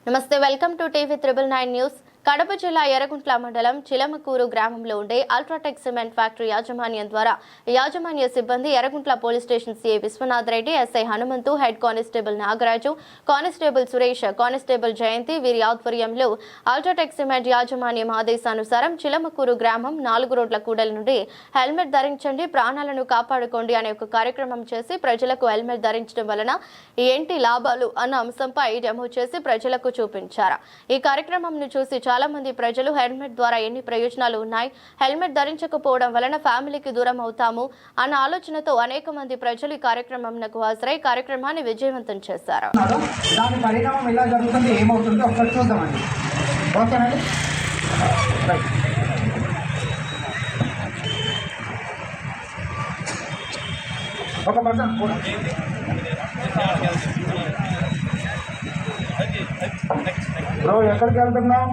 నమస్తే welcome to TV 999 news. Kadapa జిల్లా ఎర్రగుంట్ల మండలం చిలమకూరు గ్రామంలో ఉండే అల్ట్రాటెక్ సిమెంట్ ఫ్యాక్టరీ యాజమాన్యం ద్వారా యాజమాన్య సిబ్బంది Erraguntla police station CI Vishwanath Reddy, SI Hanumanthu, head constable Nagaraju, constable Suresh, constable Jayanthi వీరి ఆధ్వర్యంలో అల్ట్రాటెక్ సిమెంట్ యాజమాన్యం ఆదేశానుసారం చిలమకూరు గ్రామం 4 రోడ్ల కూడలి నుండి హెల్మెట్ ధరించండి, ప్రాణాలను కాపాడుకోండి అనే ఒక కార్యక్రమం చేసి ప్రజలకు హెల్మెట్ ధరించడం వలన ఏంటి లాభాలు అన్న అంశంపై డెమో చేసి ప్రజలకు చూపించారు. ఈ కార్యక్రమంను చూసి చాలా మంది ప్రజలు హెల్మెట్ ద్వారా ఎన్ని ప్రయోజనాలు ఉన్నాయి, హెల్మెట్ ధరించకపోవడం వలన ఫ్యామిలీకి దూరం అవుతాము అన్న ఆలోచనతో అనేక మంది ప్రజలు ఈ కార్యక్రమంకు హాజరై కార్యక్రమాన్ని విజయవంతం చేశారు. దాని పరిణామం ఎలా జరుగుతుంది, ఏమవుతుందో ఒకసారి చూద్దామండి. ఓకేనండి. ఒక పర్సన్ బ్రో ఎక్కడికి వెళ్తున్నావు?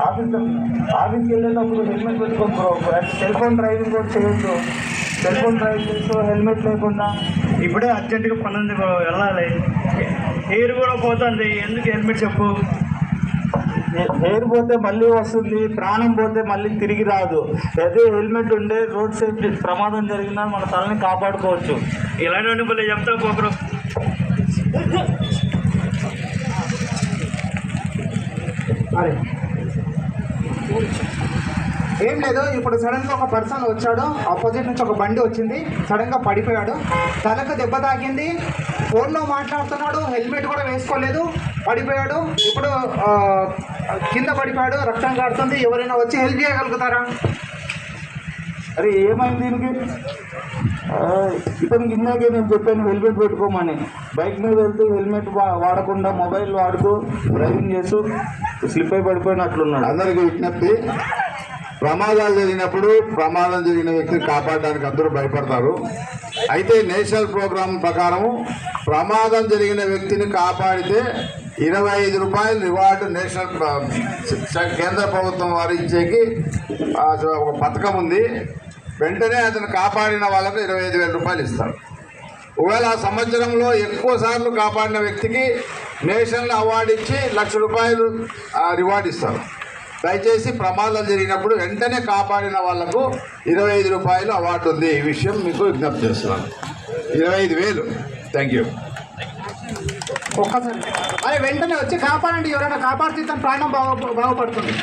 ఆఫీస్కి వెళ్ళేటప్పుడు హెల్మెట్ పెట్టుకో బ్రో. సెల్ ఫోన్ డ్రైవింగ్ కూడా చేయొచ్చు. సెల్ ఫోన్ డ్రైవ్ చేస్తూ హెల్మెట్ లేకుండా ఇప్పుడే అర్జెంటుగా పని ఉంది బ్రో, వెళ్ళాలి. హెయిర్ కూడా పోతుంది, ఎందుకు హెల్మెట్ చెప్పు? హెయిర్ పోతే మళ్ళీ వస్తుంది, ప్రాణం పోతే మళ్ళీ తిరిగి రాదు. అదే హెల్మెట్ ఉండే రోడ్ సేఫ్టీ ప్రమాదం జరిగినా మన తలని కాపాడుకోవచ్చు. ఇలాంటి మళ్ళీ చెప్తా పో బ్రో. అరే ఏం లేదు, ఇప్పుడు సడన్గా ఒక పర్సన్ వచ్చాడు, ఆపోజిట్ నుంచి ఒక బండి వచ్చింది, సడన్గా పడిపోయాడు, తలకు దెబ్బ తాకింది, ఫోన్లో మాట్లాడుతున్నాడు, హెల్మెట్ కూడా వేసుకోలేదు, పడిపోయాడు. ఇప్పుడు కింద పడిపోయాడు, రక్తం కారుతుంది. ఎవరైనా వచ్చి హెల్ప్ చేయగలుగుతారా? అరే ఏమైంది దీనికి? ఇతనికి ఇందాకే నేను చెప్పాను హెల్మెట్ పెట్టుకోమని. బైక్ మీద వెళ్తూ హెల్మెట్ వాడకుండా మొబైల్ వాడుతూ డ్రైవింగ్ చేస్తూ స్లిప్ అయి పడిపోయినట్లున్నాడు. అందరికీ విజ్ఞప్తి, ప్రమాదాలు జరిగినప్పుడు ప్రమాదం జరిగిన వ్యక్తిని కాపాడడానికి అందరూ భయపడతారు. అయితే నేషనల్ ప్రోగ్రాం ప్రకారం ప్రమాదం జరిగిన వ్యక్తిని కాపాడితే 25 రూపాయలు రివార్డు నేషనల్ కేంద్ర ప్రభుత్వం వారు ఇచ్చేకి ఒక పథకం ఉంది. వెంటనే అతను కాపాడిన వాళ్ళకు 25,000 రూపాయలు ఇస్తారు. ఒకవేళ ఆ సంవత్సరంలో ఎక్కువ సార్లు కాపాడిన వ్యక్తికి నేషనల్ అవార్డు ఇచ్చి 1,00,000 రూపాయలు రివార్డు ఇస్తారు. దయచేసి ప్రమాదాలు జరిగినప్పుడు వెంటనే కాపాడిన వాళ్లకు 25 రూపాయలు అవార్డు ఉంది. ఈ విషయం మీకు విజ్ఞప్తి చేస్తున్నాను. 25,000. Thank you. ఒక్కసారి అదే వెంటనే వచ్చి కాపాడండి. ఎవరైనా కాపాడితే ప్రాణం బాగుపడుతుంది.